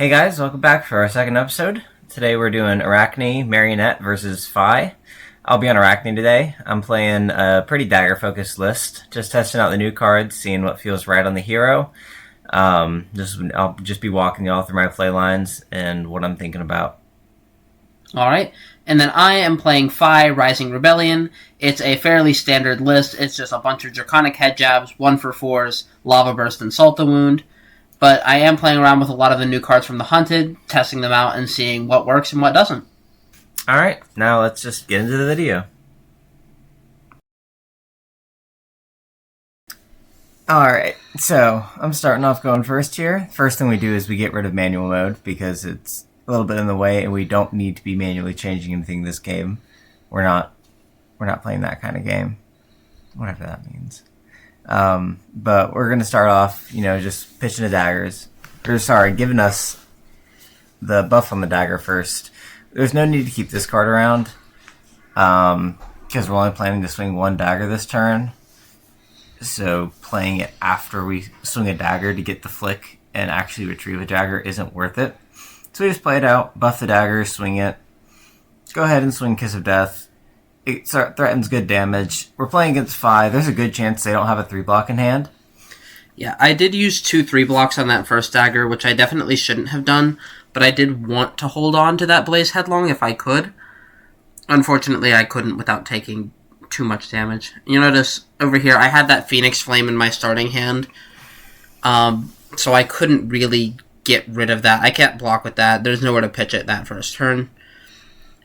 Hey guys, welcome back for our second episode. Today we're doing Arakni, Marionette versus Fi. I'll be on Arakni today. I'm playing a pretty dagger-focused list, just testing out the new cards, seeing what feels right on the hero. I'll just be walking y'all through my play lines and what I'm thinking about. Alright, and then I am playing Fi, Rising Rebellion. It's a fairly standard list. It's just a bunch of Draconic Head Jabs, 1-for-4s, Lava Burst, and Salt the Wound. But I am playing around with a lot of the new cards from the Hunted, testing them out and seeing what works and what doesn't. Alright, now let's just get into the video. Alright, so I'm starting off going first here. First thing we do is we get rid of manual mode because it's a little bit in the way and we don't need to be manually changing anything this game. We're not playing that kind of game. Whatever that means. But we're going to start off, just pitching the daggers. Giving us the buff on the dagger first. There's no need to keep this card around, because we're only planning to swing one dagger this turn. So playing it after we swing a dagger to get the flick and actually retrieve a dagger isn't worth it. So we just play it out, buff the dagger, swing it. Go ahead and swing Kiss of Death. It threatens good damage. We're playing against Fi. There's a good chance they don't have a 3-block in hand. Yeah, I did use 2 3-blocks on that first dagger, which I definitely shouldn't have done, but I did want to hold on to that Blaze Headlong if I could. Unfortunately, I couldn't without taking too much damage. You notice over here, I had that Phoenix Flame in my starting hand, so I couldn't really get rid of that. I can't block with that. There's nowhere to pitch it that first turn.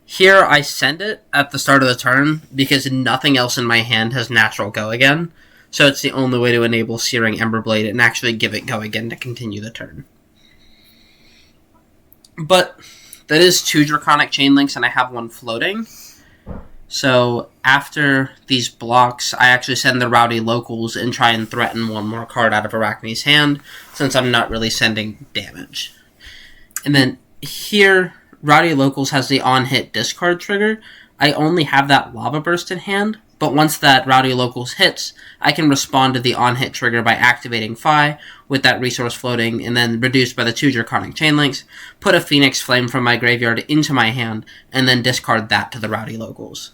Here, I send it at the start of the turn because nothing else in my hand has natural go again, so it's the only way to enable Searing Emberblade and actually give it go again to continue the turn. But that is 2 Draconic Chain Links, and I have 1 floating. So after these blocks, I actually send the Rowdy Locals and try and threaten 1 more card out of Arakni's hand, since I'm not really sending damage. And then here, Rowdy Locals has the on-hit discard trigger. I only have that Lava Burst in hand, but once that Rowdy Locals hits, I can respond to the on-hit trigger by activating Fi with that resource floating, and then reduced by the 2 Draconic Chain Links, put a Phoenix Flame from my graveyard into my hand, and then discard that to the Rowdy Locals.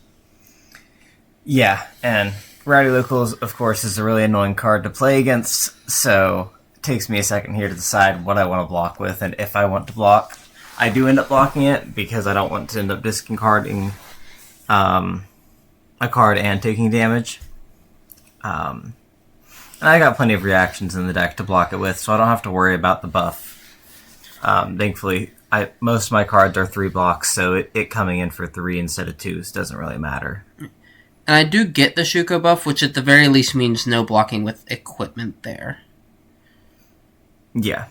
Yeah, and Rowdy Locals, of course, is a really annoying card to play against, so it takes me a second here to decide what I want to block with, and if I want to block. I do end up blocking it because I don't want to end up discarding a card and taking damage. And I got plenty of reactions in the deck to block it with, so I don't have to worry about the buff. Thankfully, most of my cards are 3 blocks, so it coming in for 3 instead of 2s doesn't really matter. And I do get the Shuko buff, which at the very least means no blocking with equipment there. Yeah.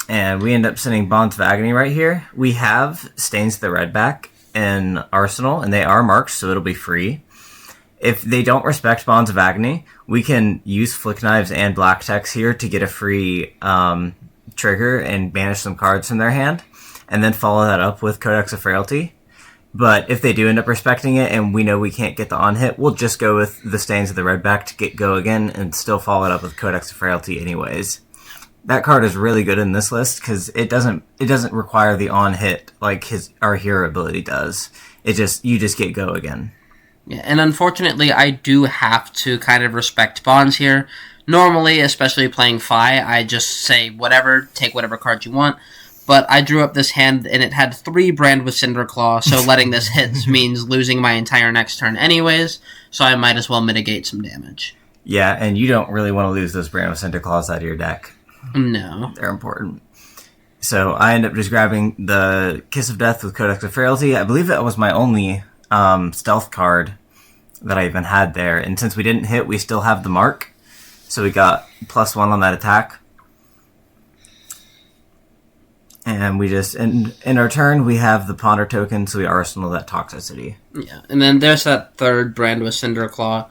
And we end up sending Bonds of Agony right here. We have Stains of the Redback in Arsenal, and they are marked, so it'll be free. If they don't respect Bonds of Agony, we can use Flick Knives and Black Text here to get a free trigger and banish some cards from their hand, and then follow that up with Codex of Frailty. But if they do end up respecting it, and we know we can't get the on-hit, we'll just go with the Stains of the Redback to get go again, and still follow it up with Codex of Frailty anyways. That card is really good in this list because it doesn't require the on hit like our hero ability does. You just get go again. Yeah, and unfortunately, I do have to kind of respect bonds here. Normally, especially playing Fi, I just say whatever, take whatever card you want. But I drew up this hand and it had 3 Brand with Cinderclaw, so letting this hit means losing my entire next turn anyways. So I might as well mitigate some damage. Yeah, and you don't really want to lose those Brand with Cinderclaws out of your deck. No. They're important. So I end up just grabbing the Kiss of Death with Codex of Frailty. I believe that was my only stealth card that I even had there. And since we didn't hit, we still have the mark. So we got +1 on that attack. And we just, in our turn, we have the Ponder token, so we arsenal that Toxicity. Yeah, and then there's that 3rd Brand with Cinderclaw.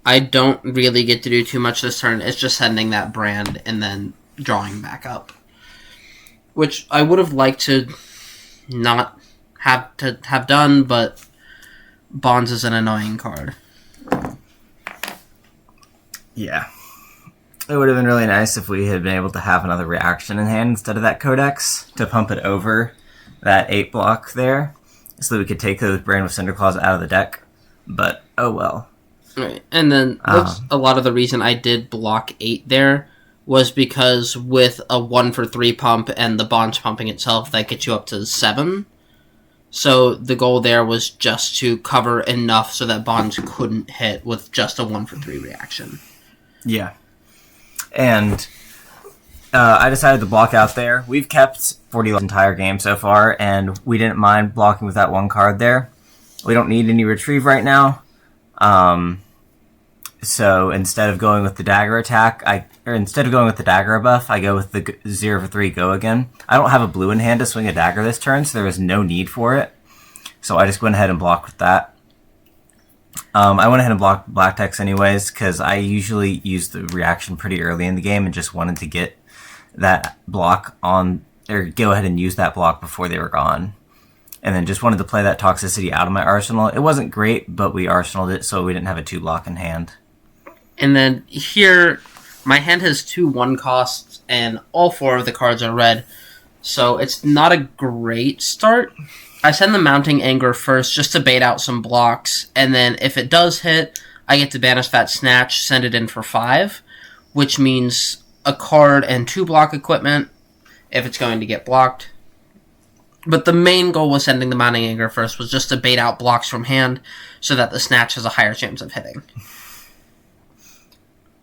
I don't really get to do too much this turn. It's just sending that Brand and then drawing back up, which I would have liked to not have done, but Bonds is an annoying card. Yeah. It would have been really nice if we had been able to have another reaction in hand instead of that Codex to pump it over that 8 block there, so that we could take those Brand with Cinderclaws out of the deck. But, oh well. Right. And then a lot of the reason I did block 8 there was because with a 1 for 3 pump and the bonds pumping itself, that gets you up to 7. So the goal there was just to cover enough so that bonds couldn't hit with just a 1 for 3 reaction. Yeah. And I decided to block out there. We've kept 40 the entire game so far, and we didn't mind blocking with that one card there. We don't need any retrieve right now. So instead of going with the dagger attack, instead of going with the dagger buff, I go with the 0 for 3 go again. I don't have a blue in hand to swing a dagger this turn, so there was no need for it. So I just went ahead and blocked with that. I went ahead and blocked black text anyways, because I usually use the reaction pretty early in the game and just wanted to get that block on, or go ahead and use that block before they were gone. And then just wanted to play that toxicity out of my arsenal. It wasn't great, but we arsenaled it, so we didn't have a 2 block in hand. And then here, my hand has 2 1 costs, and all 4 of the cards are red. So it's not a great start. I send the Mounting Anger first just to bait out some blocks, and then if it does hit, I get to banish that Snatch, send it in for 5, which means a card and 2 block equipment if it's going to get blocked. But the main goal with sending the Mounting Anger first was just to bait out blocks from hand so that the Snatch has a higher chance of hitting.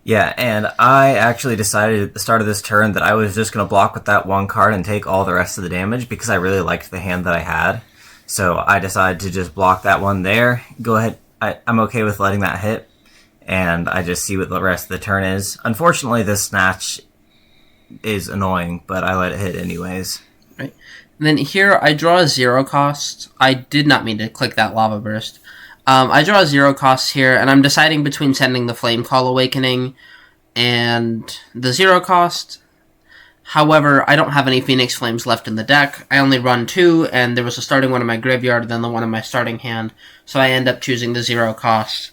Yeah, and I actually decided at the start of this turn that I was just going to block with that 1 card and take all the rest of the damage because I really liked the hand that I had. So I decided to just block that 1 there. Go ahead. I'm okay with letting that hit, and I just see what the rest of the turn is. Unfortunately, this Snatch is annoying, but I let it hit anyways. Right. And then here I draw a 0 cost. I did not mean to click that Lava Burst. I draw a 0 cost here, and I'm deciding between sending the Flame Call Awakening and the 0 cost. However, I don't have any Phoenix Flames left in the deck. I only run 2, and there was a starting one in my graveyard, then the one in my starting hand, so I end up choosing the 0 cost.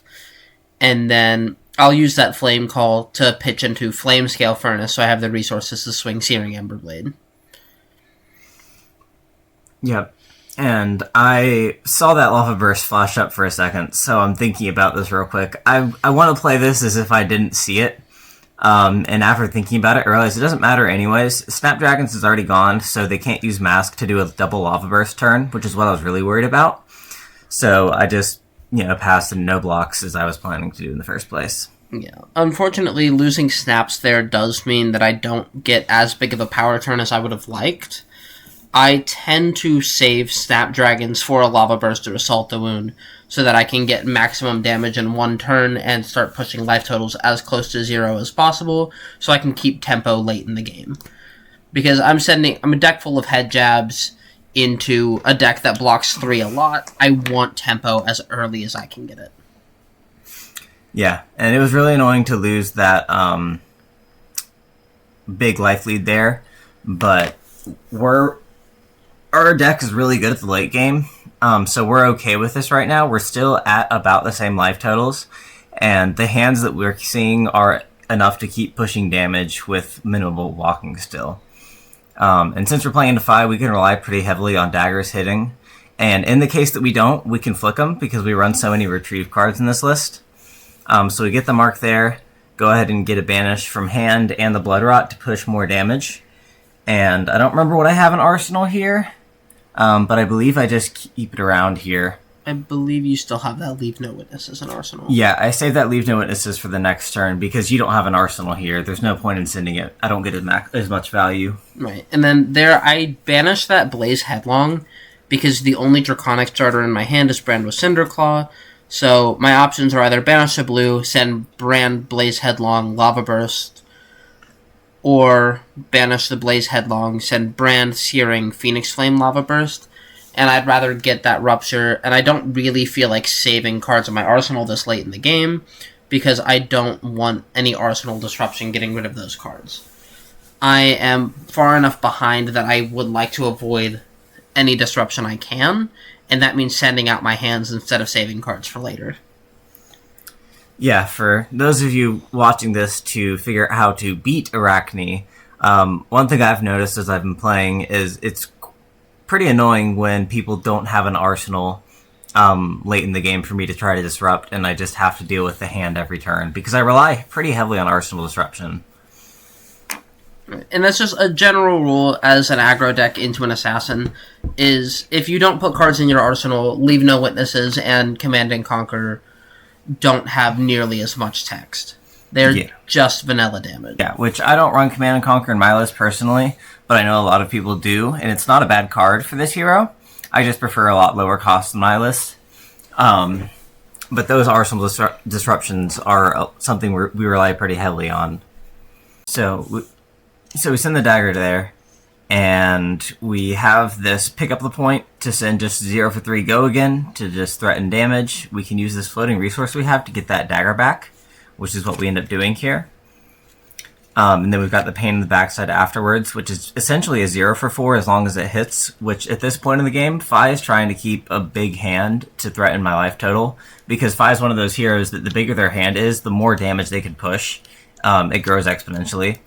And then I'll use that Flame Call to pitch into Flame Scale Furnace, so I have the resources to swing Searing Emberblade. Yep. And I saw that Lava Burst flash up for a second, so I'm thinking about this real quick. I want to play this as if I didn't see it. And after thinking about it, I realized it doesn't matter anyways. Snapdragons is already gone, so they can't use Mask to do a double Lava Burst turn, which is what I was really worried about. So I just, passed in no blocks as I was planning to do in the first place. Yeah. Unfortunately, losing Snaps there does mean that I don't get as big of a power turn as I would have liked. I tend to save Snapdragons for a Lava Burst or Assault the Wound so that I can get maximum damage in 1 turn and start pushing life totals as close to 0 as possible so I can keep tempo late in the game. Because I'm a deck full of head jabs into a deck that blocks 3 a lot. I want tempo as early as I can get it. Yeah, and it was really annoying to lose that big life lead there, but our deck is really good at the late game, so we're okay with this right now. We're still at about the same life totals, and the hands that we're seeing are enough to keep pushing damage with minimal blocking still. And since we're playing into 5, we can rely pretty heavily on daggers hitting, and in the case that we don't, we can flick them because we run so many retrieve cards in this list. So we get the mark there, go ahead and get a banish from hand and the Blood Rot to push more damage. And I don't remember what I have in Arsenal here, but I believe I just keep it around here. I believe you still have that Leave No Witnesses in Arsenal. Yeah, I save that Leave No Witnesses for the next turn because you don't have an Arsenal here. There's no point in sending it. I don't get as much value. Right, and then there I banish that Blaze Headlong because the only Draconic starter in my hand is Brand with Cinderclaw. So my options are either banish a blue, send Brand Blaze Headlong, Lava Burst, or banish the Blaze Headlong, send Brand Searing, Phoenix Flame, Lava Burst. And I'd rather get that Rupture, and I don't really feel like saving cards in my arsenal this late in the game, because I don't want any arsenal disruption getting rid of those cards. I am far enough behind that I would like to avoid any disruption I can, and that means sending out my hands instead of saving cards for later. Yeah, for those of you watching this to figure out how to beat Arakni, one thing I've noticed as I've been playing is it's pretty annoying when people don't have an arsenal late in the game for me to try to disrupt, and I just have to deal with the hand every turn because I rely pretty heavily on arsenal disruption. And that's just a general rule as an aggro deck into an assassin, is if you don't put cards in your arsenal, Leave No Witnesses and Command and Conquer don't have nearly as much text. They're just vanilla damage. Yeah, which I don't run Command and Conquer in my list personally, but I know a lot of people do, and it's not a bad card for this hero. I just prefer a lot lower cost than my list. But those arsenal disruptions are something we rely pretty heavily on. So we send the dagger there, and we have this pick up the point to send just 0 for 3 go again to just threaten damage. We can use this floating resource we have to get that dagger back, which is what we end up doing here. And then we've got the pain in the backside afterwards, which is essentially a 0 for 4 as long as it hits, which at this point in the game, Fi is trying to keep a big hand to threaten my life total, because Fi is one of those heroes that the bigger their hand is, the more damage they can push. It grows exponentially.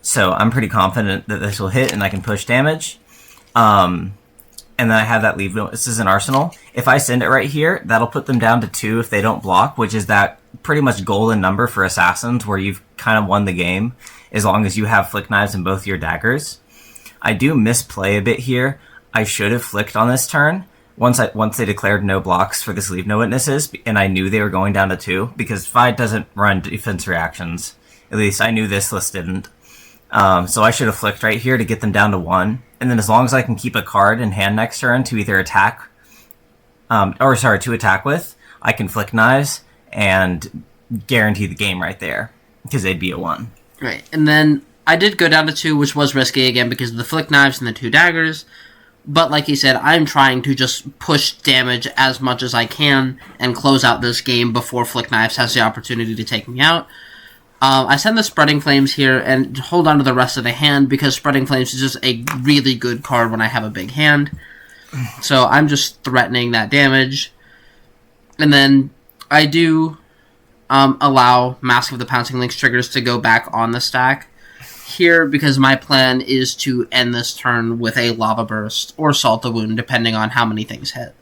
So I'm pretty confident that this will hit and I can push damage. And then I have that Leave No Witnesses in Arsenal. If I send it right here, that'll put them down to 2 if they don't block, which is that pretty much golden number for assassins where you've kind of won the game as long as you have flick knives in both your daggers. I do misplay a bit here. I should have flicked on this turn once they declared no blocks for this Leave No Witnesses, and I knew they were going down to 2 because Fi doesn't run defense reactions. At least I knew this list didn't. So I should have flicked right here to get them down to 1. And then as long as I can keep a card in hand next turn to either attack, to attack with, I can flick knives and guarantee the game right there because they'd be a 1. Right, and then I did go down to 2, which was risky again because of the flick knives and the 2 daggers. But like he said, I'm trying to just push damage as much as I can and close out this game before flick knives has the opportunity to take me out. I send the Spreading Flames here and hold on to the rest of the hand because Spreading Flames is just a really good card when I have a big hand. So I'm just threatening that damage. And then I do allow Mask of the Pouncing Lynx triggers to go back on the stack here because my plan is to end this turn with a Lava Burst or Salt the Wound depending on how many things hit.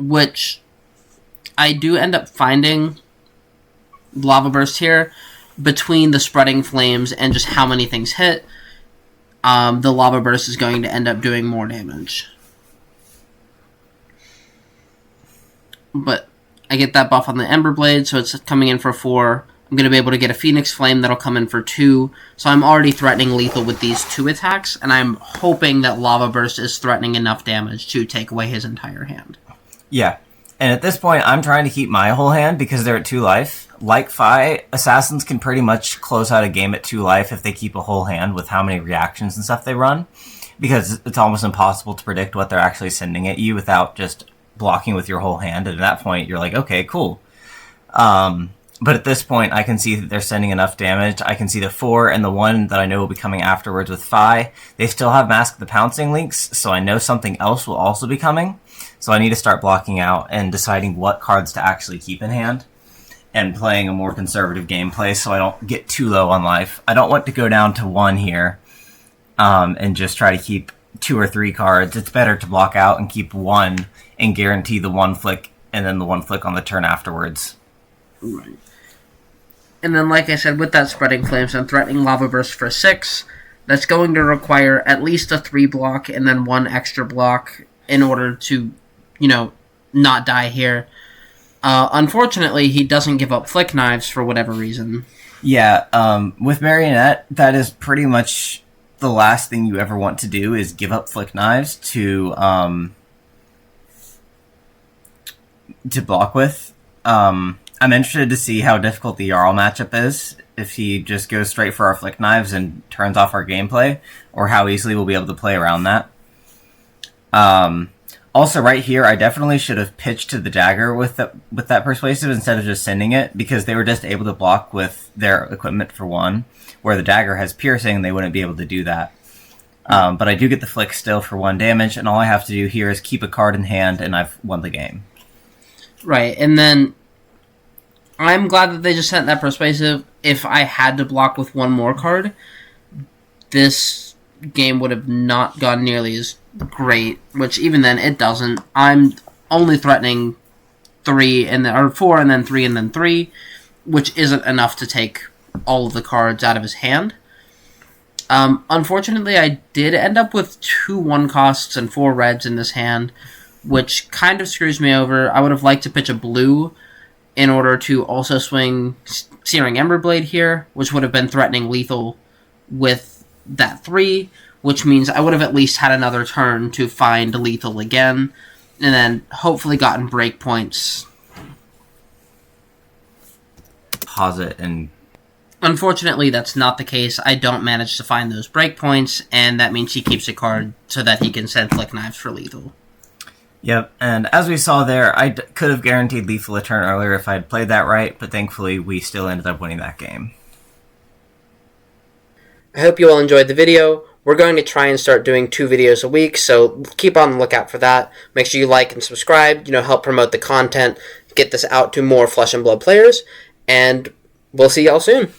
Which I do end up finding Lava Burst here between the Spreading Flames and just how many things hit. The Lava Burst is going to end up doing more damage. But I get that buff on the Ember Blade, so it's coming in for 4. I'm going to be able to get a Phoenix Flame that'll come in for 2. So I'm already threatening lethal with these 2 attacks, and I'm hoping that Lava Burst is threatening enough damage to take away his entire hand. Yeah. And at this point, I'm trying to keep my whole hand because they're at 2 life. Like Fi, assassins can pretty much close out a game at 2 life if they keep a whole hand with how many reactions and stuff they run, because it's almost impossible to predict what they're actually sending at you without just blocking with your whole hand. And at that point, you're like, okay, cool. But at this point, I can see that they're sending enough damage. I can see the 4 and the 1 that I know will be coming afterwards with Fi. They still have Mask of the Pouncing Lynx, so I know something else will also be coming. So I need to start blocking out and deciding what cards to actually keep in hand and playing a more conservative gameplay so I don't get too low on life. I don't want to go down to 1 here and just try to keep 2 or 3 cards. It's better to block out and keep 1 and guarantee the 1 flick and then the 1 flick on the turn afterwards. Right. And then, like I said, with that Spreading Flames, I'm threatening Lava Burst for 6. That's going to require at least a 3 block and then 1 extra block in order to, not die here. Unfortunately, he doesn't give up flick knives for whatever reason. Yeah, with Marionette, that is pretty much the last thing you ever want to do is give up flick knives to block with. I'm interested to see how difficult the Jarl matchup is, if he just goes straight for our flick knives and turns off our gameplay, or how easily we'll be able to play around that. Also, right here, I definitely should have pitched to the dagger with that persuasive instead of just sending it, because they were just able to block with their equipment for 1, where the dagger has piercing, and they wouldn't be able to do that. But I do get the flick still for 1 damage, and all I have to do here is keep a card in hand, and I've won the game. Right, and then I'm glad that they just sent that persuasive. If I had to block with one more card, this game would have not gone nearly as great, which even then, it doesn't. I'm only threatening 3 and then, or 4 and then 3 and then 3, which isn't enough to take all of the cards out of his hand. Unfortunately, I did end up with 2 1-costs and 4 reds in this hand, which kind of screws me over. I would have liked to pitch a blue in order to also swing Searing Emberblade here, which would have been threatening lethal with that 3, which means I would have at least had another turn to find lethal again, and then hopefully gotten breakpoints. Pause it and... Unfortunately, that's not the case. I don't manage to find those breakpoints, and that means he keeps a card so that he can send Flick Knives for lethal. Yep, and as we saw there, I could have guaranteed lethal a turn earlier if I'd played that right, but thankfully we still ended up winning that game. I hope you all enjoyed the video. We're going to try and start doing 2 videos a week, so keep on the lookout for that. Make sure you like and subscribe, help promote the content, get this out to more Flesh and Blood players, and we'll see y'all soon.